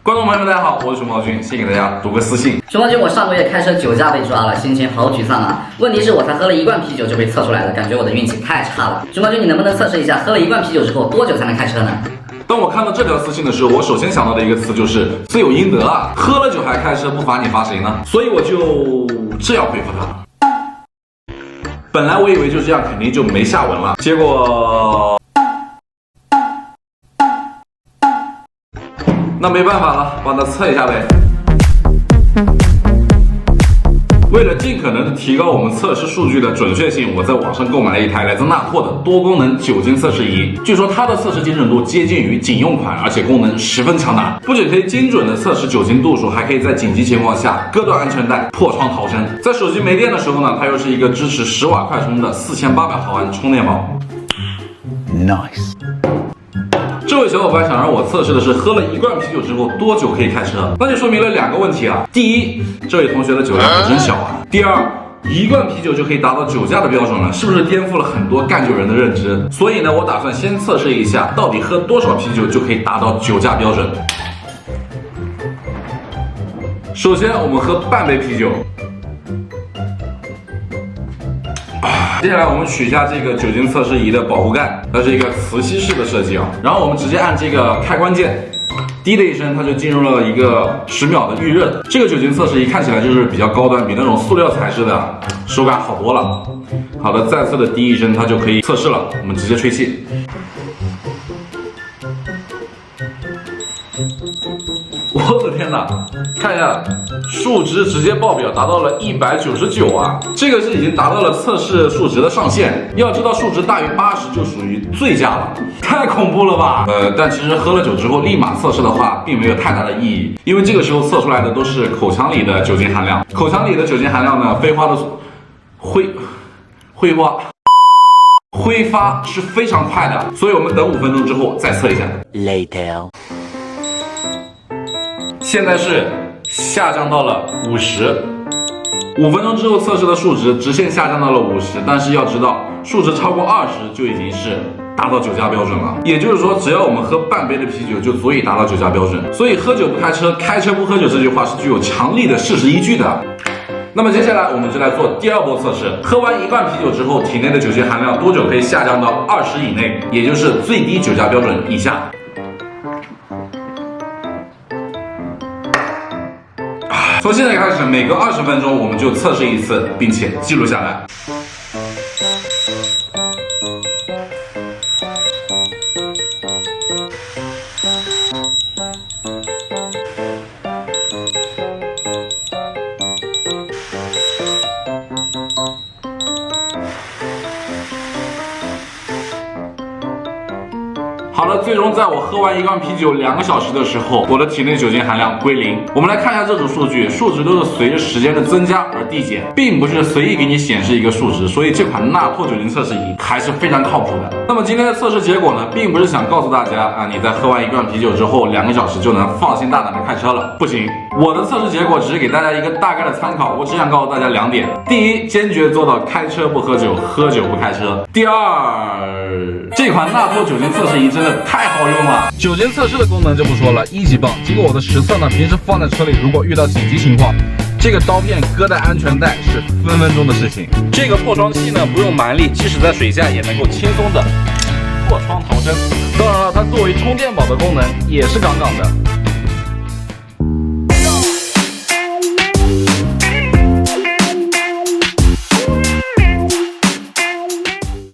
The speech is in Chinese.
观众朋友们，大家好，我是熊猫君，先给大家读个私信。熊猫君，我上个月开车酒驾被抓了，心情好沮丧啊！问题是我才喝了1罐啤酒就被测出来了，感觉我的运气太差了。熊猫君，你能不能测试一下，喝了1罐啤酒之后多久才能开车呢？当我看到这条私信的时候，我首先想到的一个词就是罪有应得啊！喝了酒还开车，不罚你罚谁呢？所以我就这样回复他。本来我以为就这样肯定就没下文了，结果那没办法了，帮他测一下呗。为了尽可能的提高我们测试数据的准确性，我在网上购买了一台来自纳拓的多功能酒精测试仪。据说它的测试精准度接近于警用款，而且功能十分强大，不仅可以精准的测试酒精度数，还可以在紧急情况下割断安全带，破窗逃生。在手机没电的时候呢，它又是一个支持10瓦快充的4800毫安充电宝。Nice。这位小伙伴想让我测试的是喝了1罐啤酒之后多久可以开车，那就说明了2个问题啊。第一，这位同学的酒量可真小啊。第二，1罐啤酒就可以达到酒驾的标准了，是不是颠覆了很多干酒人的认知？所以呢，我打算先测试一下，到底喝多少啤酒就可以达到酒驾标准。首先，我们喝半杯啤酒。接下来我们取一下这个酒精测试仪的保护盖，它是一个磁吸式的设计啊。然后我们直接按这个开关键，滴的一声，它就进入了一个10秒的预热。这个酒精测试仪看起来就是比较高端，比那种塑料材质的手感好多了。好的，再次的滴一声，它就可以测试了。我们直接吹气。我的天哪，看一下数值直接爆表，达到了199啊！这个是已经达到了测试数值的上限。要知道数值大于80就属于醉驾了，太恐怖了吧？但其实喝了酒之后立马测试的话，并没有太大的意义，因为这个时候测出来的都是口腔里的酒精含量。口腔里的酒精含量呢，挥发是非常快的，所以我们等5分钟之后再测一下。Later。现在是下降到了50，5分钟之后测试的数值直线下降到了50，但是要知道数值超过20就已经是达到酒驾标准了。也就是说，只要我们喝半杯的啤酒就足以达到酒驾标准。所以喝酒不开车，开车不喝酒这句话是具有强力的事实依据的。那么接下来我们就来做第2波测试，喝完1罐啤酒之后，体内的酒精含量多久可以下降到20以内，也就是最低酒驾标准以下。从现在开始，每隔20分钟我们就测试一次，并且记录下来。好了，最终在我喝完1罐啤酒2个小时的时候，我的体内酒精含量归0。我们来看一下这组数据，数值都是随着时间的增加而递减，并不是随意给你显示一个数值，所以这款纳拓酒精测试仪还是非常靠谱的。那么今天的测试结果呢，并不是想告诉大家啊，你在喝完1罐啤酒之后2个小时就能放心大胆的开车了，不行。我的测试结果只是给大家一个大概的参考，我只想告诉大家2点：第一，坚决做到开车不喝酒，喝酒不开车；第二，这款纳拓酒精测试仪真的太好用了。酒精测试的功能就不说了，1级棒。经过我的实测呢，平时放在车里，如果遇到紧急情况，这个刀片割带安全带是分分钟的事情。这个破窗器呢，不用蛮力，即使在水下也能够轻松的破窗逃生。当然了，它作为充电宝的功能也是杠杠的。